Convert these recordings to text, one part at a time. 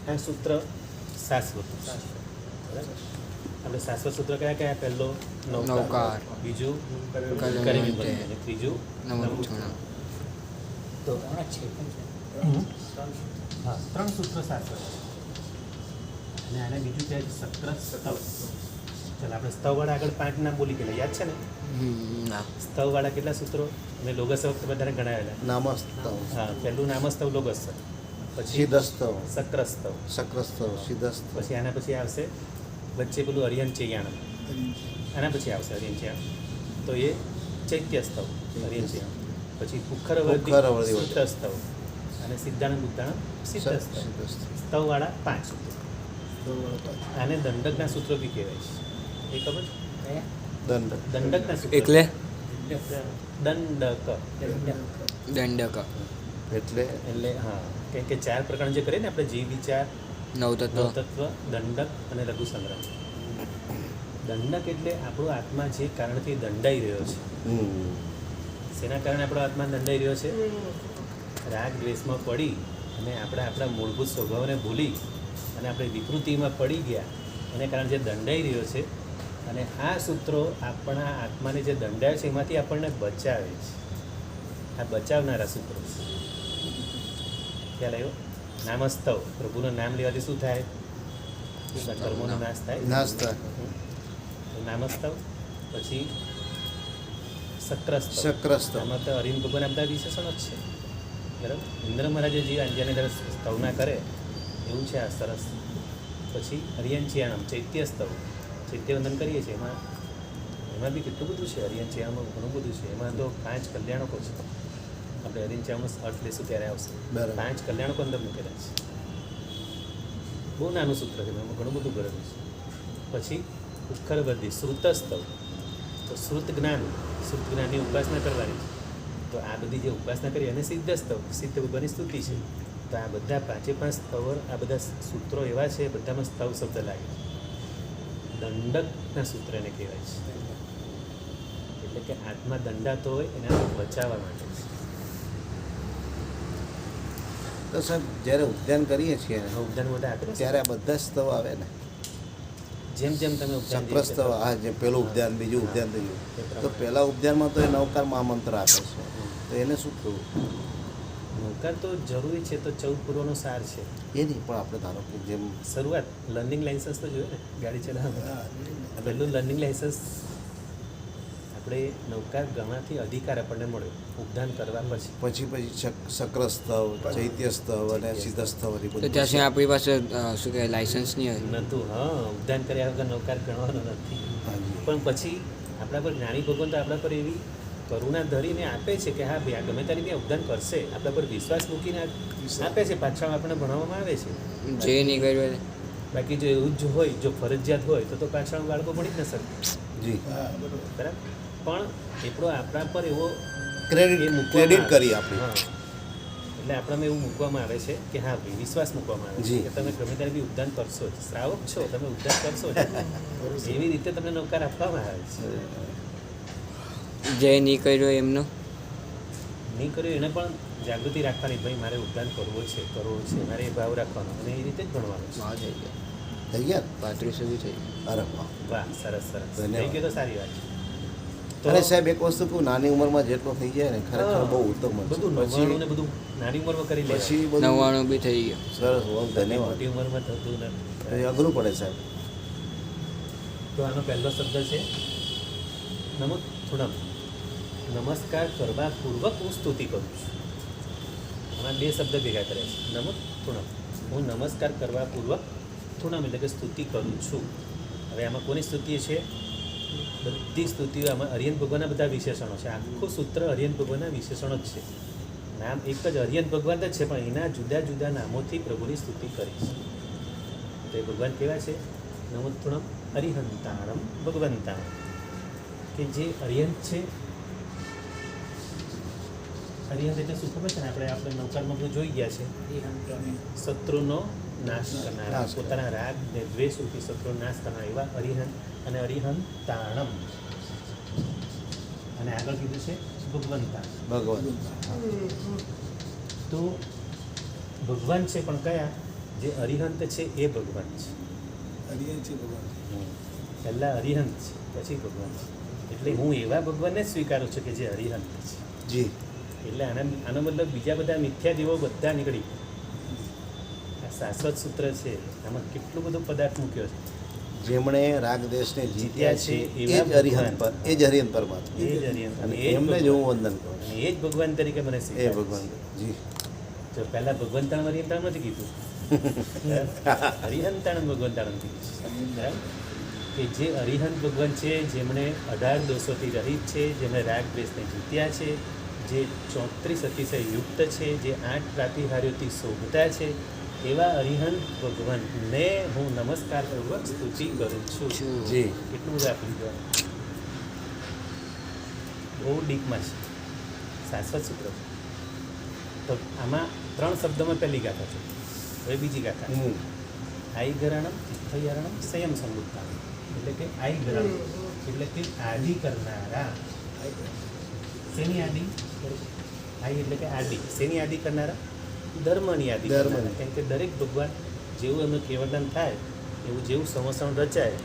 આ સૂત્ર શાશ્વત આપણે શાશ્વત સૂત્ર કયા કયા? પહેલો નૌકાર, બીજું કરીમી બંધ અને ત્રીજું નમૂછણા. તો હા, 3 સૂત્ર શાશ્વત અને આને બીજું કહેવાય છે સત્ર સ્તવ. ચાલો આપણે સ્તવવાળા આગળ 5 નામ બોલી ગયેલા, યાદ છે ને? સ્તવવાળા કેટલા સૂત્રો? મેં લોગસ વખતે બધાને ગણાવેલા. નામસ્તવ. હા, પહેલું નામસ્તવ લોગસ, પછી સિદ્ધસ્તવ, સક્રસ્તવ, સક્રસ્તવ, સિદ્ધસ્તવ. પછી આના પછી આવશે વચ્ચે પેલું અરિયન ચેયાણમ, આના પછી આવશે અરિયન ચેયાણમ, તો એ ચૈત્યસ્તવ અરિયન ચેયાણમ. પછી પુખરવર્તી સૂત્રસ્તવ અને સિદ્ધાનંદ ઉદ્દાણમ સિદ્ધસ્તવ. સ્તવવાળા 5 સૂત્રો. આને દંડકના સૂત્રો બી કહેવાય છે. એ ખબર છે? દંડકના સૂત્રો એટલે દંડક એટલે હા, કેમ કે 4 પ્રકરણ જે કરીએ ને આપણે, જીવ વિચાર, નવતત્વ, દંડક અને લઘુ સંગ્રહ. દંડક એટલે આપણો આત્મા જે કારણથી દંડાઈ રહ્યો છે. શેના કારણે આપણો આત્મા દંડાઈ રહ્યો છે? રાગ દ્વેષમાં પડી અને આપણે આપણા મૂળભૂત સ્વભાવને ભૂલી અને આપણે વિકૃતિમાં પડી ગયા, એને કારણે જે દંડાઈ રહ્યો છે. અને આ સૂત્રો આપણા આત્માને જે દંડાય છે એમાંથી આપણને બચાવે છે. આ બચાવનારા સૂત્રો છે. ખ્યાલ આવ્યો? નામસ્તવ, પ્રભુનું નામ લેવાથી શું થાય? કર્મોનો નાશ થાય. નામસ્તવ. પછી સક્રસ્તવ. આમાં તો હરિન ભગવાન આ બધા વિશેષણો જ છે. બરાબર? ઇન્દ્ર મહારાજે જે અંજાને દર સ્તવના કરે એવું છે આ સરસ. પછી હરિયન ચેયાણમ, ચૈત્યસ્તવ, ચૈત્યવંદન કરીએ છીએ, એમાં બી કેટલું બધું છે. હરિયન ચેયાણમાં ઘણું બધું છે. એમાં તો 5 કલ્યાણકો છે. આપણે હરિયન ચેયાણમાં અર્થ લેશું ત્યારે આવશે. 5 કલ્યાણકો અંદર મૂકેલા છે. બહુ નાનું સૂત્ર છે, એમાં ઘણું બધું કરેલું છે. પછી પુખરવર્તી શ્રુતસ્તવ, તો શ્રુત જ્ઞાનની ઉપાસના કરવાની છે. તો આ બધી જે ઉપાસના કરી અને સિદ્ધસ્તવ, સિદ્ધ ભગવાનની સ્તુતિ છે. તો આ બધા 5 સ્તવ, આ બધા સૂત્રો એવા છે, બધામાં સ્તવ શબ્દ લાગે છે. દંડકના સૂત્ર એને કહેવાય છે. એટલે કે આત્મા દંડાતો હોય એનાથી બચાવવા માટે છે. તો સાહેબ જ્યારે ઉદ્યાન કરીએ છીએ ઉદ્યાન બધા આપે ત્યારે આ બધા સ્તવ આવે ને? જેમ જેમ તમે સક્રસ્તવ, હા, જે પેલું ઉદ્યાન, બીજું ઉદ્યાન, ત્રીજું. તો પહેલા ઉદ્યાનમાં તો એ નવકાર મહામંત્ર આપે છે, તો એને શું કરવું? નૌકાર તો જરૂરી છે, તો 14 પૂર્વનો સાર છે. એ નહીં, પણ આપણે ધારો કે જેમ શરૂઆત લર્નિંગ લાઇસન્સ તો જોઈએ ને ગાડી ચલાવવા. પહેલું લર્નિંગ લાઇસન્સ આપણે નૌકાર ગણાથી અધિકાર આપણને મળ્યો ઉદ્યાન કરવા પછી સક્રસ્તવ, ચૈત્યસ્તવ અને સિદ્ધસ્તવ. તો ત્યાં આપણી પાસે શું કહેવાય લાઇસન્સ નહીં હોય નહોતું. હા, ઉદ્યાન કર્યા વગર નૌકાર ગણવાનો નથી. પણ પછી આપણા પર જ્ઞાની ભગવાન તો આપણા પર એવી કરુણા ધરીને આપે છે કે હા ભાઈ, આ ગમે ત્યારે ત્યાં ઉદ્યાન કરશે, આપણા પર વિશ્વાસ મૂકીને આપે છે. પાછળ આપણને ભણાવવામાં આવે છે. જે નહીં કર્યું બાકી જો એવું જ હોય, જો ફરજિયાત હોય તો પાછળ બાળકો ભણી જ ન શકે. જી, બરાબર. પણ એટલો આપણા પર એવો ક્રેડિટ કરી આપણે. હા, એટલે આપણામાં એવું મૂકવામાં આવે છે કે હા ભાઈ, વિશ્વાસ મૂકવામાં આવે છે કે તમે ગમે ત્યારે બી ઉદ્યાન કરશો જ, શ્રાવક છો તમે, ઉદ્યાન કરશો જ. એવી રીતે તમને નૌકાર આપવામાં આવે છે. જે નહીં કર્યો એમનો નહીં કર્યું એને પણ જાગૃતિ રાખવાની, ભાઈ મારે ઉદ્યાન કરવો છે, મારે એ ભાવ રાખવાનો અને એ રીતે જ ભણવાનું છે. થઈ ગયા 35 બી થઈ અરે વાહ, વાહ, સરસ થઈ ગયું તો સારી વાત છે. અરે સાહેબ, એક વસ્તુ કહું, નાની ઉંમરમાં જેટલો થઈ જાય ને ખરેખર બહુ ઉત્તમ છે. બધું 99 ને બધું નાની ઉંમરમાં કરી લે, પછી બધું 99 બી થઈ ગયો. સરસ, બહુ ધન્યવાદ. મોટી ઉંમરમાં થતું નથી. એ અઘરું પડે સાહેબ. તો આનો પહેલો શબ્દ છે નમોથુણમ. નમસ્કાર કરવા પૂર્વક હું સ્તુતિ કરું છું. આમાં 2 શબ્દ ભેગા કરે છે, નમોથુણમ. હું નમસ્કાર કરવા પૂર્વક, થુણમ એટલે કે સ્તુતિ કરું છું. હવે આમાં કોની સ્તુતિ છે? બધી સ્તુતિઓ આમાં હરિયન ભગવાનના બધા વિશેષણો છે. આખું સૂત્ર હરિયન ભગવાનના વિશેષણો જ છે. નામ એક જ હરિયન ભગવાન જ છે, પણ એના જુદા જુદા નામોથી પ્રભુની સ્તુતિ કરી છે. તો એ ભગવાન કેવા છે? નમોથુણમ અરિહંતાણમ ભગવંતાણમ, કે જે અરિહંત છે. અરિહંત એટલે શું ખબર છે ને? આપણે નૌકારમાં બધું જોઈ ગયા છે. શત્રુનો નાશ કરનારા, પોતાના રાગ ને દ્વેષથી શત્રુનો નાશ કરનારા એવા અરિહંત. અને અરિહંતાણમ, અને આગળ કીધું છે ભગવંતા. ભગવાન તો ભગવાન છે પણ કયા? જે અરિહંત છે એ ભગવાન છે. હરિયન છે ભગવાન. પહેલાં અરિહંત છે પછી ભગવાન છે. એટલે હું એવા ભગવાનને જ સ્વીકારું છું કે જે અરિહંત છે. જી એટલે આનો મતલબ બીજા બધા મિથ્યા દેવો બધા નીકળી. આ શાશ્વત સૂત્ર છે, આમાં કેટલું બધું પદાર્થ મૂક્યો છે. જેમણે રાગ દેશને જીત્યા છે એ જ અરિહંત પર, એ જ હરિહંત પરમાત્મા, એ જ અરિહંત અને અને એ જ એમને જ હું વંદન કરું અને એ જ ભગવાન તરીકે મને એ સ્વીકારે છે. ભગવાન જી જો પહેલાં ભગવંતાણ હરિહંતાણ નથી કીધું, હરિહંતાણ ભગવંતાણ કીધું છે. બરાબર? કે જે અરિહંત ભગવાન છે, જેમણે 18 દોષોથી રહિત છે, જેમણે રાગ દ્વેષને જીત્યા છે, જે 34 અતિશય યુક્ત છે, જે 8 પ્રાતિહાર્યોથી શોભતા છે, એવા અરિહંત ભગવાનને હું નમસ્કારપૂર્વક સ્તુતિ કરું છું. જી કેટલું બધું આપી દીધું. બહુ ડીપમાં છે, શાશ્વત સૂત્ર છે. તો આમાં 3 શબ્દોમાં પહેલી ગાથા છે. હવે બીજી ગાથા, આઈ ગરાણમ તિથયારણમ સંયમ સમૃદ્ધા. એટલે કે આઈ ગરાણમ એટલે કે આદિ કરનારા. શેની આદિ? આઈ એટલે કે આદિ. શેની આદિ કરનારા? ધર્મની આદિ કરનારા. કેમ કે દરેક ભગવાન જેવું એમનું કેવર્ધન થાય, એવું જેવું સંવત્સરણ રચાય,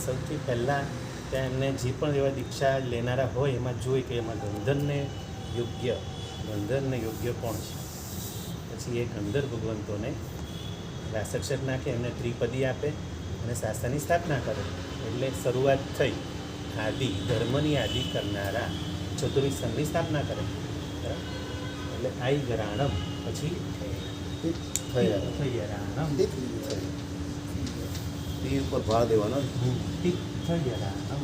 સૌથી પહેલાં ત્યાં એમને જે પણ એવા દીક્ષા લેનારા હોય એમાં જોઈ કે એમાં ગંધર્વને યોગ્ય કોણ છે. પછી એ ગંધર્વ ભગવંતોને રાસક્ષર નાખે, એમને ત્રિપદી આપે અને શાસ્ત્રની સ્થાપના કરે. એટલે શરૂઆત થઈ આદિ, ધર્મની આદિ કરનારા, ચતુર્વિધ સંઘની સ્થાપના કરે. બરાબર? એટલે આઈ ગરાણમ, પછી તિથયારણમ, તી ઉપર ભાર દેવાનો તિથયારણમ.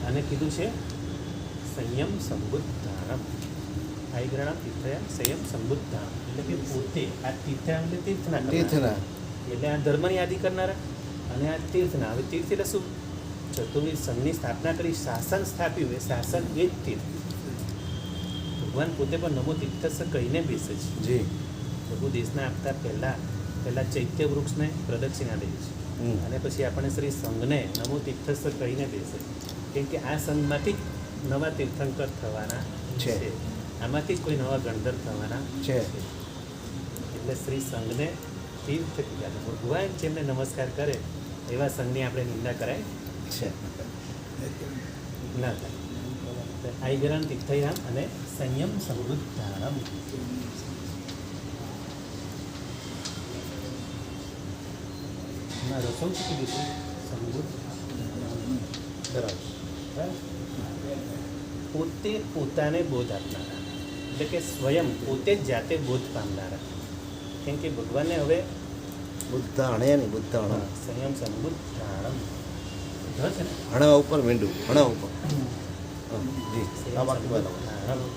આને કીધું છે સંયમ સંબુદ્ધાણમ. આઈ ગરાણમ તીર્થયા સંયમ સંબુદ્ધાણમ. એટલે કે પોતે આ તીર્થયા એટલે તીર્થના તીર્થના એટલે આ ધર્મની આદિ કરનારા અને આ તીર્થના. હવે તીર્થ એટલે શું? ચતુર્વિધ સંઘની સ્થાપના કરી, શાસન સ્થાપ્યું. એ શાસન એ જ તીર્થ. ભગવાન પોતે પણ નમો તીર્થસ્થ કહીને બેસે છે. જી પ્રભુ દેશના આપતા પહેલાં ચૈત્ય વૃક્ષને પ્રદક્ષિણા દે છે અને પછી આપણે શ્રી સંઘને નમો તીર્થસ્થ કહીને બેસે. કેમ કે આ સંઘમાંથી જ નવા તીર્થંકર થવાના છે. છે. આમાંથી જ કોઈ નવા ગણધર થવાના છે. એટલે શ્રી સંઘને તીર્થ કીધા. ભગવાન જેમને નમસ્કાર કરે એવા સંઘની આપણે નિંદા કરાય છે ના થાય. આઈ ગરાણ તીર્થયામ અને સંયમ સમૃદ્ધાણમ. રસોઈ શું કીધું? સમૃદ્ધ બરાબર. પોતે પોતાને બોધ આપનારા, એટલે કે સ્વયં પોતે જ જાતે બોધ પામનારા. કેમ કે ભગવાનને હવે બુદ્ધાણે નહીં, બુદ્ધાણ સંયમ સમૃદ્ધાણમ છે ને, હણવા ઉપર મીંડું, હણવા ઉપર જી આ વાક્ય બરાબર.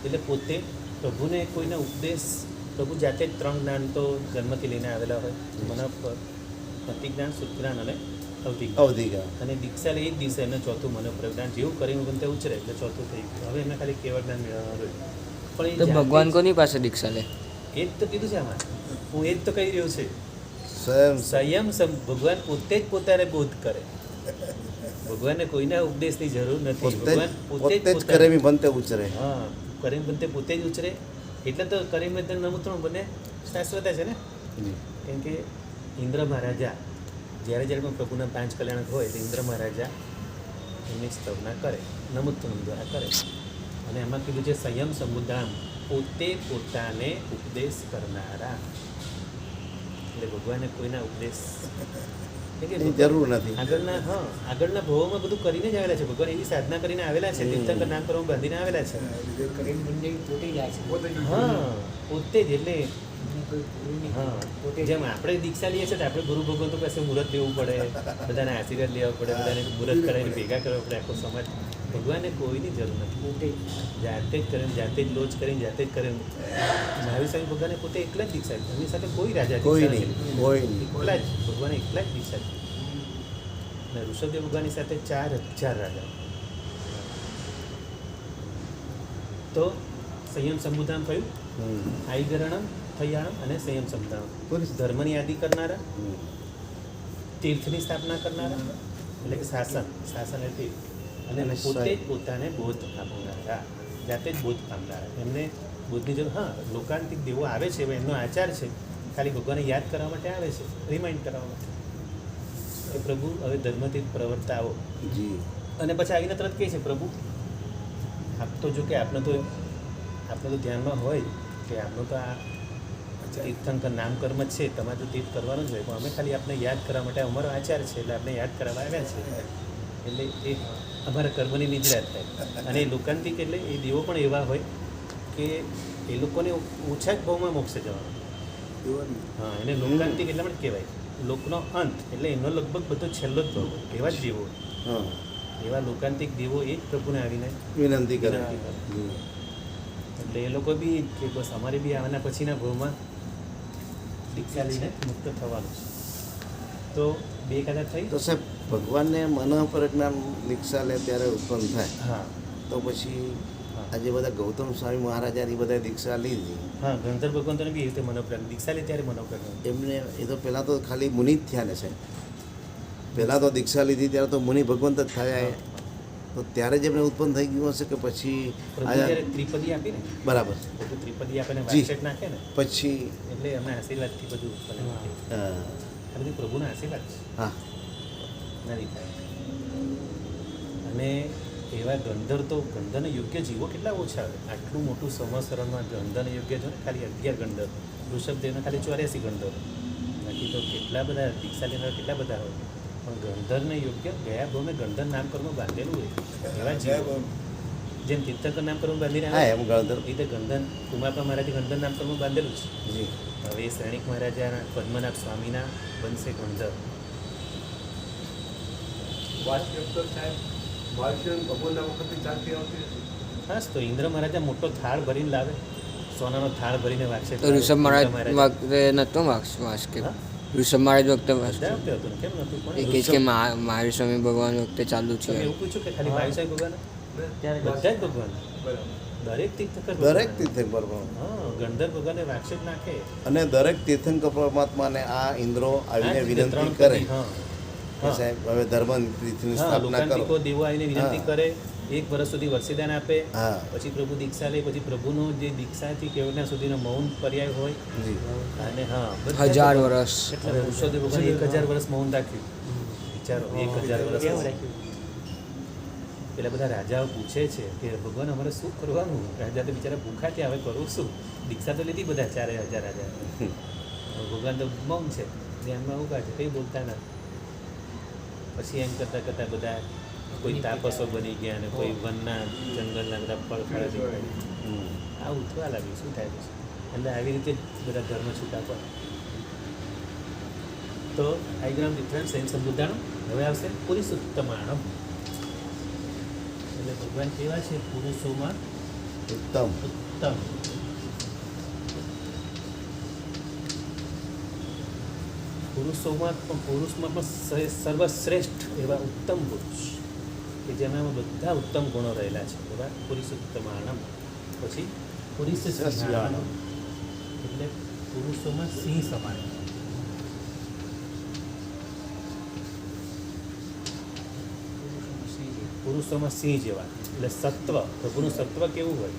એટલે પોતે પ્રભુને કોઈને ઉપદેશ, પ્રભુ જાતે જ 3 જ્ઞાન તો જન્મથી લઈને આવેલા હોય. મને પ્રતિ જ્ઞાન, શુદ્ધ જ્ઞાન અને અવધિ ગયા અને દીક્ષા લઈ એ જ દિવસે એમને ચોથું મને પ્રજ્ઞાન જેવું કરીને બનતે ઉછરે એટલે ચોથું થઈ ગયું. હવે એમને ખાલી કેવળ જ્ઞાન મેળવવાનું રહ્યું. પણ એ તો જાતે ભગવાન જ- કોની પાસે દીક્ષા લે? એ જ તો કીધું છે આમાં. હું એ જ તો કહી રહ્યો છે. સ્વયં ભગવાન પોતે જ પોતાને બોધ કરે. ભગવાનને કોઈના ઉપદેશની જરૂર નથી. પોતે ભગવાન પોતે જ કરે મી બનતે ઉચરે. હા, કરીમ બનતે પોતે જ ઉછરે. એટલે તો કરીમ નમૂત્રણ બને શાશ્વત છે ને. જી કેમ કે ઇન્દ્ર મહારાજા જ્યારે પણ પ્રભુના 5 કલ્યાણક હોય તો ઇન્દ્ર મહારાજા એમની સ્તવના કરે, નમોત્તમ દ્વારા કરે. અને એમાં કીધું છે સંયમ સમુદ્રામ, પોતે પોતાને ઉપદેશ કરનારા. એટલે ભગવાને કોઈના ઉપદેશ એટલે કે એની જરૂર નથી. આગળના ભવોમાં બધું કરીને જ આવેલા છે. ભગવાન એવી સાધના કરીને આવેલા છે, તીર્થંકર નામ કરવા બાંધીને આવેલા છે. હા, પોતે જ. એટલે હા, જેમ આપણે દીક્ષા લઈએ છીએ તો આપણે ગુરુ ભગવંતો પાસે મુહૂર્ત લેવું પડે, બધાને આશીર્વાદ લેવા પડે, બધાને મુહૂર્ત કરાવીને ભેગા કરવા પડે આખો સમાજ. ભગવાનને કોઈની જરૂર નથી. પોતે જાતે જ કરીને, જાતે જ લોચ કરીને, જાતે જ કરીને. મહાવીર સ્વામી ભગવાને પોતે એકલા જ દીક્ષા લીધી. એમની સાથે કોઈ રાજા કોઈ દીક્ષા નહીં, નથી. કોઈ નહીં. એકલા જ ભગવાને એકલા જ દીક્ષા લીધી. અને ઋષભદેવ ભગવાનની સાથે 4000 રાજા. તો સંયમ સંબુધામ થયું, આઈ ગરણમ થયાણમ અને સંયમ સંબુધામ. ધર્મની આદિ કરનારા, તીર્થની સ્થાપના કરનારા, એટલે કે શાસન એટલે તીર્થ, અને પોતે જ પોતાને બોધ આપનારા. જાતે જ બોધ પામનારા. એમને બોધની જરૂર, હા, લોકાંતિક દેવો આવે છે, હવે એમનો આચાર છે, ખાલી ભગવાનને યાદ કરવા માટે આવે છે, રિમાઇન્ડ કરવા માટે કે પ્રભુ હવે ધર્મથી પ્રવર્તાવો. જી અને પછી આવીને તરત કહે છે પ્રભુ આપ તો જો કે આપણે તો ધ્યાનમાં હોય કે આપણું તો આ તીર્થંકર નામકર્મ જ છે, તમારે તો તીર્થ કરવાનું જ હોય, પણ અમે ખાલી આપણે યાદ કરવા માટે અમારો આચાર છે એટલે આપણે યાદ કરવા આવ્યા છે. એટલે એ અમારા કર્મની નિજરાત થાય. અને એ લોકાંતિક એટલે એ દેવો પણ એવા હોય કે એ લોકોને ઓછા જ ભાવમાં મોક્ષે જવાનું. દેવાની હા, એને લોકાંતિક એટલા માટે કહેવાય, લોકનો અંત એટલે એનો લગભગ બધો છેલ્લો જ ભાવ હોય. એવા જ દેવો, હા એવા લોકાંતિક દેવો એ જ પ્રભુને આવીને વિનંતી કરે. વિનંતી કરે. જી એટલે એ લોકો બી કે બસ અમારે બી આના પછીના ભાવમાં દીક્ષા લઈને મુક્ત થવાનું છે. તો બે કદાચ થઈ. તો સાહેબ ભગવાનને મન પ્રજ્ઞાન દીક્ષા લે ત્યારે ઉત્પન્ન થાય, હા તો પછી હા. આજે બધા ગૌતમ સ્વામી મહારાજાની બધા દીક્ષા લીધી, હા, ગંધર્વ ભગવંતોને બી એ રીતે મનોપ્રાણ દીક્ષા લે ત્યારે મનોપ્રાણ. એમને એ તો પહેલાં તો ખાલી મુનિ જ થયા ને સાહેબ. પહેલાં તો દીક્ષા લીધી ત્યારે તો મુનિ ભગવંત જ થયા. તો ત્યારે જ એમને ઉત્પન્ન થઈ ગયું હશે કે પછી પ્રભુ આયા? જ્યારે ત્રિપદી આપી ને, બરાબર. પ્રભુ ત્રિપદી આપે ને જી. વાક્ષેટ નાખે ને, પછી એટલે એમના આશીર્વાદથી બધું ઉત્પન્ન થાય. હા આ બધું પ્રભુના આશીર્વાદ છે, હા નથી થાય. અને એવા ગંધર્વ તો ગંધર્વને યોગ્ય જીવો કેટલા ઓછા આવે. આટલું મોટું સંવત્સરણમાં ગંધર્વને યોગ્ય જો ને ખાલી 11 ગંધર્વ, ઋષભદેવને ખાલી 84 ગંધર્વ, બાકી તો કેટલા બધા દીક્ષા લેનારા કેટલા બધા હોય. પણ ગંધર્વને યોગ્ય ગયા ભૌમે ગંધર્વ નામકર્મ બાંધેલું હોય એવા જીવો. જેમ તીર્થંકર નામકર્મ બાંધીને હા આવે એમ ગણતર. એ રીતે ગંધર્વ કુમારપા મહારાજે ગંધર્વ નામકર્મ બાંધેલું છે. જી હવે એ શ્રેણિક મહારાજાના પદ્મનાભ સ્વામીના બનશે ગંધર્વ. ખાસ તો ઇન્દ્ર મહારાજા મોટો થાળ ભરીને લાવે, સોનાનો થાળ ભરીને વાગશે. તો ઋષભ મહારાજ વખતે નહોતો વાંસ કે હા? ઋષભ મહારાજ વખતે વાંસ બધા વખતે હતું ને, કેમ નહોતું? એ પણ કહે છે કે મહાવીર સ્વામી ભગવાન વખતે ચાલુ છે. તમે એવું પૂછ્યું કે ખાલી ભાઈ સાહેબ ભગવાન? બધા જ ભગવાન, દરેક તીર્થંકર દરેક ભગવાન. તીર્થંકર હા, ગંધર્વ ભગવાનને વાક્ષેપ નાખે. અને દરેક તીર્થંકર પરમાત્માને આ ઇન્દ્રો આવીને આ જ રીતે વિનંતી 3 કરે પદી, હા. કે સાહેબ હવે ધર્મ રીતિની હા, સ્થાપના કરો. લોકાંતિકો દેવો આવીને વિનંતી હા. કરે, 1 વર્ષ સુધી વરસીદાન આપે, હા પછી પ્રભુ દીક્ષા લે, પછી પ્રભુનો જે દીક્ષાથી કેવડના સુધીનો મૌન પર્યાય હોય. જી અને હા, બધા 1000 વર્ષ કેટલા ઋષભદેવ ભગવાન 1000 વર્ષ મૌન રાખ્યું. વિચારો, 1000 વર્ષ રાખ્યું. પેલા બધા રાજાઓ પૂછે છે કે ભગવાન અમારે શું કરવાનું? રાજા તો બિચારા ભૂખા છે, હવે કરવું શું? દીક્ષા તો લીધી બધા 4000 રાજા. ભગવાન તો મૌન છે, ધ્યાનમાં ઉભા છે, કંઈ બોલતા નથી. પછી એમ કરતાં કરતાં બધા કોઈ તાપસો બની ગયા અને કોઈ વનના જંગલના બધા ફળ ખાવા દેખાય. આ ઉઠવા લાગ્યું, શું થાય છે? એટલે આવી રીતે જ બધા ધર્મ છૂટા પડે. તો આઈગ્રામ ડિફરન્સ એમ સંબોધાણું. હવે આવશે પુરુષોત્તમાણમ. એટલે ભગવાન કેવા છે? પુરુષોમાં ઉત્તમ. ઉત્તમ. પુરુષોમાં પણ પુરુષમાં પણ સર્વશ્રેષ્ઠ એવા ઉત્તમ પુરુષ કે જેનામાં બધા ઉત્તમ ગુણો રહેલા છે, એવા પુરુષોત્તમાણમ. પછી પુરુષ સિંહાણમ એટલે પુરુષોમાં સિંહ સમાન. પુરુષોમાં સિંહ જેવા એટલે સત્વ. પ્રભુનું સત્વ કેવું હોય?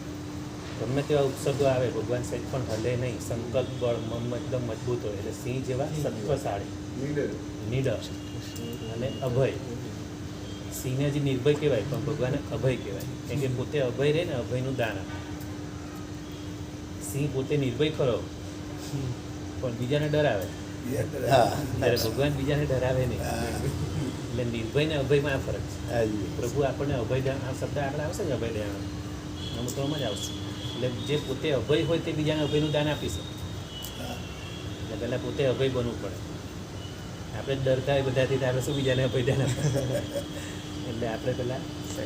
ગમે તેવા ઉપસર્ગો આવે, ભગવાન સહેજ પણ હલે નહીં, સંકલ્પ બળ મન એકદમ મજબૂત હોય. એટલે સિંહ જેવા સત્વશાળી, નિડર અને અભય. સિંહને જે નિર્ભય કહેવાય, પણ ભગવાનને અભય કહેવાય, કેમ કે પોતે અભય રહે ને, અભયનું દાન આપે. સિંહ પોતે નિર્ભય ખરો પણ બીજાને ડરાવે, હા ત્યારે ભગવાન બીજાને ડરાવે નહીં. એટલે નિર્ભય ને અભયમાં આ ફરક છે. હાજી. પ્રભુ આપણને અભય દયાણ, આ શબ્દ આપણે આવશે ને, અભય દયાણ અમુકમાં જ આવશે. એટલે જે પોતે અભય હોય તે બીજાને અભયનું દાન આપી શકે. એટલે પહેલાં પોતે અભય બનવું પડે. આપણે ડરતા હોય બધાથી, તો આપણે શું બીજાને અભય દાન આપે? એટલે આપણે પહેલાં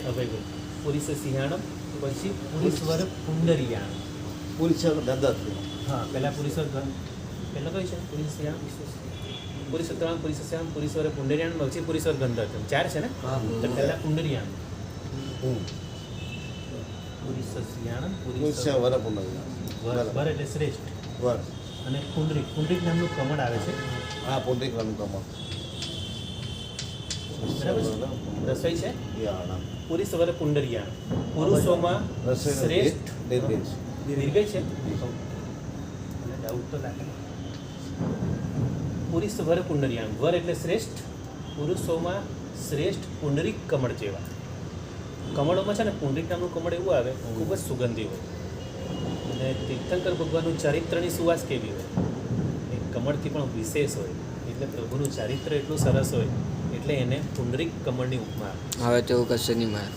અભય બનવું. પુરુષ સિંહાણમ, પછી પુરુષવર પુંડરીયાણમ. પુરુષ દત્ત. હા, પહેલાં પુરુષવર પહેલાં કઈ છે? પુરુષ સિંહાણમ, પુરુષોત્તમ, પુરુષ સિંહાણમ, પુરુષવર પુંડરીયાણમ, પછી પુરુષવર ગંધર્વ. 4 છે ને? તો પહેલાં પુંડરીયાણમ. પુરુષ સિંહાણમ, પુરુષ પુરુષ વર પુનઃ. વર એટલે શ્રેષ્ઠ. વર. અને પુંડરીક, પુંડરીક નામનું કમળ આવે છે. હા પુંડરીક રનું કમળ. બરાબર છે? રસોઈ છે. યાણા. પુરીસવર પુંડરિયાણ પુરુષોમાં શ્રેષ્ઠ નિર્દેશ દીર્ઘ છે ડાઉટ તો લાગે પુરીસવર પુંડરિયાણ વર એટલે શ્રેષ્ઠ પુરુષોમાં શ્રેષ્ઠ પુંડરીક કમળ જેવા કમળોમાં છે ને પુંડરીક નામનું કમળ એવું આવે ખૂબ જ સુગંધી હોય અને તીર્થંકર ભગવાનનું ચારિત્રની સુવાસ કેવી હોય એ કમળથી પણ વિશેષ હોય એટલે પ્રભુનું ચારિત્ર એટલું સરસ હોય એટલે એને પુંડરીક કમળની ઉપમા આપે. હવે તો એવું કશે નહીં મારે.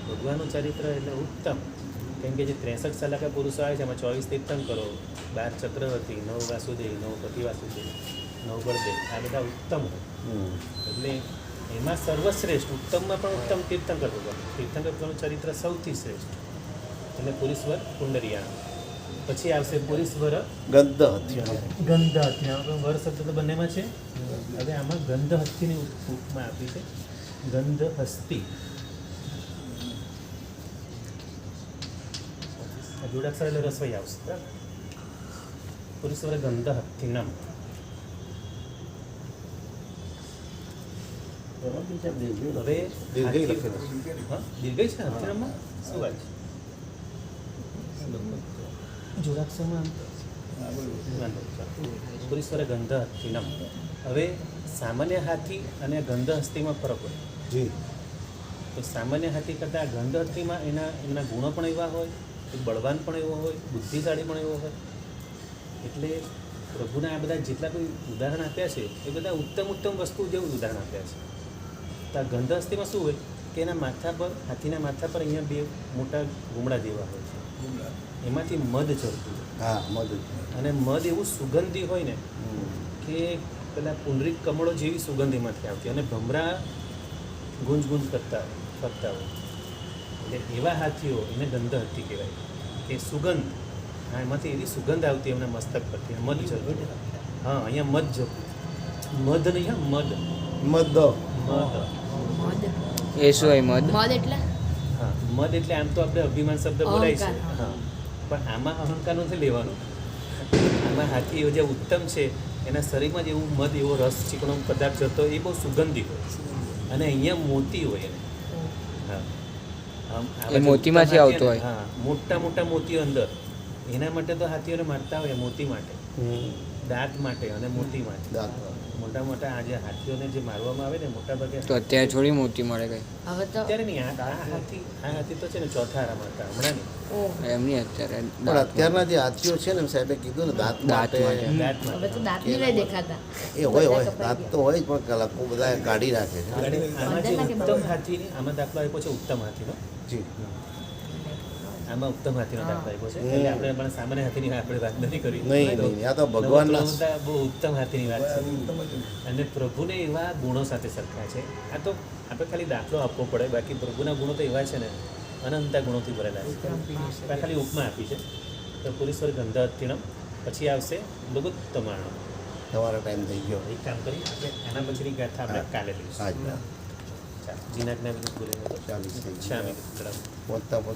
ભગવાનનું ચારિત્ર એટલે ઉત્તમ કેમ કે જે 63 સલાકા પુરુષો આવે છે એમાં 24 તીર્થંકરો 12 ચક્રવર્તી 9 વાસુદેવ 9 પતિ વાસુદેવ 9 બળદેવ આ બધા ઉત્તમ હોય એટલે એમાં સર્વશ્રેષ્ઠ ઉત્તમમાં પણ ઉત્તમ તીર્થંકર ભગવાન તીર્થંકર ભગવાનનું ચરિત્ર સૌથી શ્રેષ્ઠ એટલે પુરીશ્વર પુંડરિયાણ. પછી આવશે પુરીશ્વર ગંધ હથિયાર ગંધ હથિયાર વર શબ્દ તો બંનેમાં છે. હવે આમાં ગંધ હસ્તીની ઉપમા આપી છે ગંધ હસ્તી જોડાક્ષર એટલે રસોઈ આવશે બરાબર. પુરુષવર ગંધ હસ્તિનમ હવે દીર્ઘઈ લખેલું. હા દીર્ઘઈ છે હસ્તિનમમાં શું વાત છે જોડાક્ષરમાં પુરીશ્વર ગંધ હસ્તિનમ. હવે સામાન્ય હાથી અને ગંધ હસ્તીમાં ફરક હોય જી તો સામાન્ય હાથી કરતાં ગંધ હસ્તીમાં એમના ગુણો પણ એવા હોય એ બળવાન પણ એવો હોય બુદ્ધિશાળી પણ એવો હોય એટલે પ્રભુના આ બધા જેટલા કોઈ ઉદાહરણ આપ્યા છે એ બધા ઉત્તમ વસ્તુ જેવું ઉદાહરણ આપ્યા છે. તો આ ગંધ હસ્તીમાં શું હોય કે એના માથા પર હાથીના માથા પર અહીંયા બે મોટા ગુમડા જેવા હોય છે એમાંથી મધ ચડતું હોય હા મધ અને મધ એવું સુગંધી હોય ને કે પેલા પુંડરીક કમળો જેવી સુગંધ એમાંથી આવતી અને ભમરા ગુંજ કરતા ફરતા હોય એટલે એવા હાથીઓ એને ગંધ હસ્તી કહેવાય કે સુગંધ હા એમાંથી એવી સુગંધ આવતી એમના મસ્તક પરથી મધ જતું હા અહીંયા મધ જતું મધ નહીં હા મધ મધ મધ એ શું હોય મધ? મધ એટલે હા મધ એટલે આમ તો આપણે અભિમાન શબ્દ બોલાય છે અહંકાર, હા પણ આમાં અહંકાર નથી લેવાનું આમાં હાથી એવો જે ઉત્તમ છે એના શરીરમાં જ એવું મધ એવો રસ ચીકણો પદાર્થ જતો એ બહુ સુગંધી હોય અને અહીંયા મોતી હોય એને હા આમ આ એ બાજુ મોતીમાંથી ઉત્તમ આવતો હાથી હોય. હા મોટા મોતીઓ અંદર એના માટે તો હાથીઓને મારતા હોય મોતી માટે દાંત માટે અને મોતી માટે દાંત મોટા આ જે હાથીઓને જે મારવામાં આવે ને મોટા ભાગે તો અત્યારે થોડી મોતી મળે કઈ હવે તો અત્યારે નહીં આ હાથી તો છે ને ચોથા આરામાં હતા હમણાં નહીં ઓહ, એમની અત્યારે પણ અત્યારના જે હાથીઓ છે ને સાહેબે કીધું ને દાંત દાંત માટે માટે. દાંત હવે માટે તો દાંત નહીં લઈ દેખાતા એ હોય દાંત તો હોય જ પણ કલાકો બધા કાઢી રાખે છે આમાં જે ઉત્તમ હાથીની આમાં દાખલો આપ્યો છે ઉત્તમ હાથીનો જી આમાં ઉત્તમ હાથીનો દાખલો આપ્યો છે હમ. એટલે આપણે પણ સામાન્ય હાથીની આપણે વાત નથી કરી નહીં આ તો ભગવાનના નવતર બહુ ઉત્તમ હાથીની વાત છે અને પ્રભુને એવા ગુણો સાથે સરખાય છે આ તો આપણે ખાલી દાખલો આપવો પડે બાકી પ્રભુના ગુણો તો એવા છે ને અનંતા ગુણોથી ભરેલા છે આ ખાલી ઉપમા આપી છે તો પુરીશ્વર ગંધ હસ્તિનમ. પછી આવશે લઘુત્તમાણમ. તમારો ટાઈમ થઈ ગયો એક કામ કરી આપણે એના પછીની ગાથા આપણે કાલે લઈશું હા ચાલો જીનાજ્ઞા વિરુદ્ધ બોલીને તો 40 થઈ શ્યામી ગયા વિરુદ્ધ પહોંચતા